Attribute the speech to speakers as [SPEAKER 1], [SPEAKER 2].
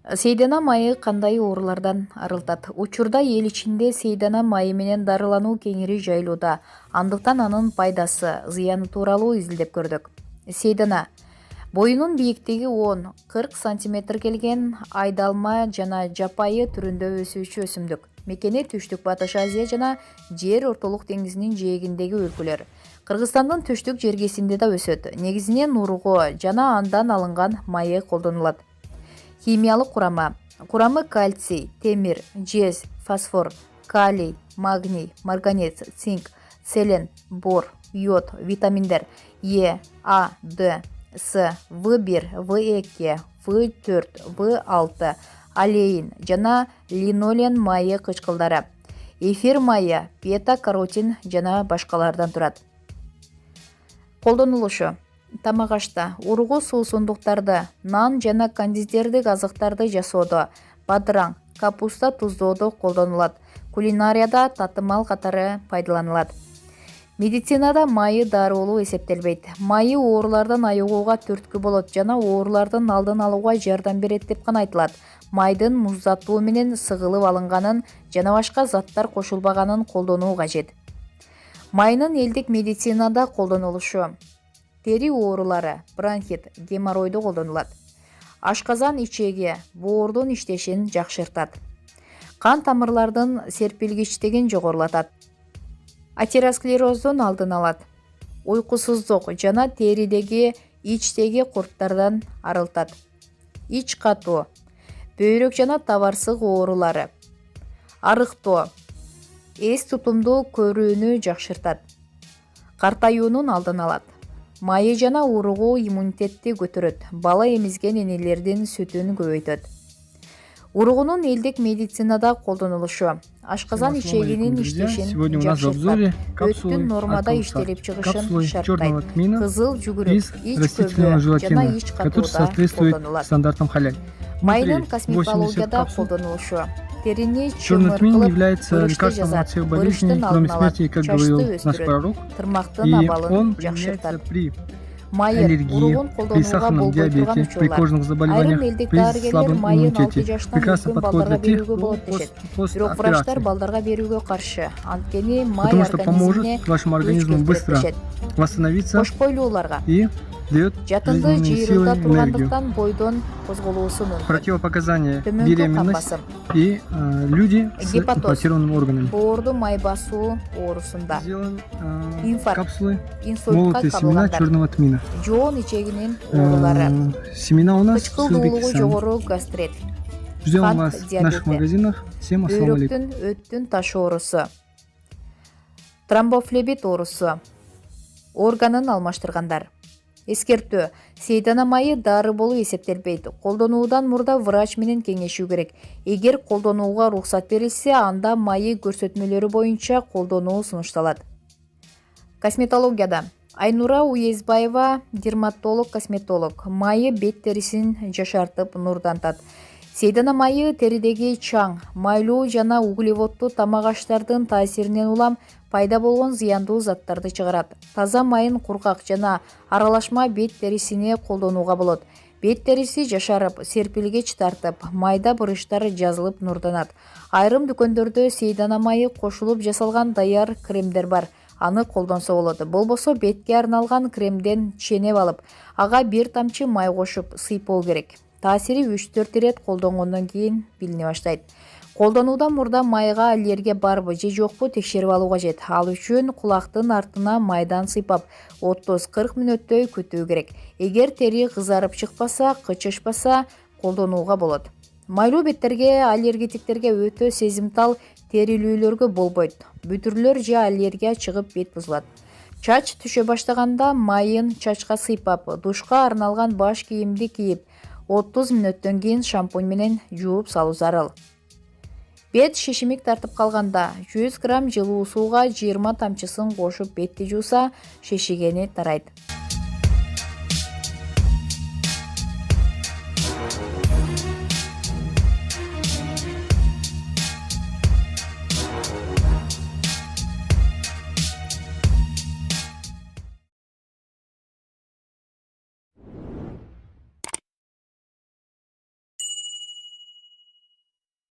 [SPEAKER 1] Сейдана майы кандай оорулардан арылтат? Учурда эл ичинде сейдана майы менен дарылануу кеңири жайылууда. Андыктан анын пайдасы, зыяны тууралуу изилдеп көрдүк. Сейдана боюнун бийиктиги 10-40 см келген айдалма жана жапайы түрүндө өсүүчү өсүмдүк. Мекени Түштүк Батыш Азия жана Жер ортолук деңизинин жээгиндеги өлкөлөр. Кыргызстандын түштүк жергесинде да өсөт. Негизинен урго жана андан алынган майы колдонулат. Химиялык курамы. Курамы кальций, темир, жез, фосфор, калий, магний, марганец, цинк, селен, бор, йод, витаминдер Е, А, Д, С, В1, В2, В4, В6, алеин жана линолен майы кычкылдары, эфир майы, бета-каротин жана башкалардан турат. Колдонулушу. Тамак ашта ургу суусундуктарды, нан жана кондитердик азыктарды жасоодо, бадыраң, капуста туздоодо колдонулат. Кулинарияда татымал катары пайдаланылат. Медицинада майы дарылуу эсептелбейт. Майы оорулардан айыгууга түрткү болот жана оорулардын алдын алууга жардам берет деп гана айтылат. Майдын муздатуу менен сыгылып алынганын жана башка заттар кошулбаганын колдонуу кажет. Майнын элдик медицинада колдонулушу. Тери оорулары, бронхит, геморройдо колдонулат. Ашказан ичеги боордун иштешин жакшыртат. Кан тамырлардын серпилгичтигин жогорулатат. Атеросклероздун алдын алат. Уйкусуздук жана теридеги ичтеги курттардан арылтат. Ич катуу, бөйрөк жана табарсык оорулары. Арыктоо, эс тутумду көрүүнү жакшыртат. Картаюунун алдын алат. Майы жана ургу иммунитетти көтөрөт, бала эмизген энелердин сүтүн көбөйтөт. Ургунун элдик медицинада колдонулушу. Ашказан ичегинин иштешин жакшыртат. Өттүн нормада иштелип чыгышын шарттайт. Кызыл жүгүрүк, ич көбө жана ич катууда колдонулат. Майнын косметологияда колдонулушу. Терини чымыр кылып, бырышты жазат, бырыштын алдын алат, чачты өстүрөт, тырмактын абалын жакшыртат. Майы ургун колдонууга болбой турган учурлар. Айрым элдик дарыгерлер майын 6 жаштан өскөн балдарга берүүгө болот дешет. Бирок врачтар балдарга берүүгө каршы. Анткени май организмине өчкөртөт дешет. Кош бойлууларга жатынды жыйырылда тургандыктан бойдон козголуусу мүмкүн.
[SPEAKER 2] Противопоказания: беременность и люди с имплантированными органами.
[SPEAKER 1] Боорду май басуу оорусунда. Инфаркт,
[SPEAKER 2] Молотые семена черного тмина.
[SPEAKER 1] Жоон ичегинин оорулары.
[SPEAKER 2] Семена у нас
[SPEAKER 1] Кычкылдуулугу жогору гастрит.
[SPEAKER 2] Ждем вас в наших магазинах. Всем ассаламу алейкум.
[SPEAKER 1] Бөйрөктүн өттүн таш оорусу. Тромбофлебит оорусу. Органын алмаштыргандар. Эскертүү: сейдана майы дары болуу эсептелбейт. Колдонуудан мурда врач менен кеңешүү керек. Эгер колдонууга уруксат берилсе, анда майы көрсөтмөлөрү боюнча колдонуу сунушталат. Косметологияда Айнура Уезбаева, дерматолог-косметолог. Майы бет терисин жашартып, нурдантат. Сейдана майы теридеги чаң, майлуу жана углеводдуу тамак аштардын таасиринен улам пайда болгон зыяндуу заттарды чыгарат. Таза майын кургак жана аралашма бет терисине колдонууга болот. Бет териси жашарып, серпилгеч тартып, майда бырыштар жазылып нурданат. Айрым дүкөндөрдө сейдана майы кошулуп жасалган даяр кремдер бар. Аны колдонсо болот. Болбосо бетке арналган кремден ченеп алып, ага бир тамчы май кошуп сыйпоо керек. Таасири 3-4 ирет колдонгондон кийин билине баштайт. Колдонуудан мурда майга аллергия барбы же жокпу текшерип алуу кажет. Ал үчүн кулактын артына майдан сыйпап 30-40 мүнөттөй күтүү керек. Эгер тери кызарып чыкпаса, кычышпаса, колдонууга болот. Майлуу беттерге аллергетиктерге өтө сезимтал терилүүлөргө болбойт. Бүтүрлөр же аллергия чыгып бет бузулат. Чач түшө баштаганда майын чачка сыйпап, душка арналган баш кийимди кийип, 30 мүнөттөн кийин шампунь менен жууп салуу зарыл. Бет шишимик тартып калганда 100 грамм жылуу сууга 20 тамчысын кошуп бетти жууса, шишигени тарайт.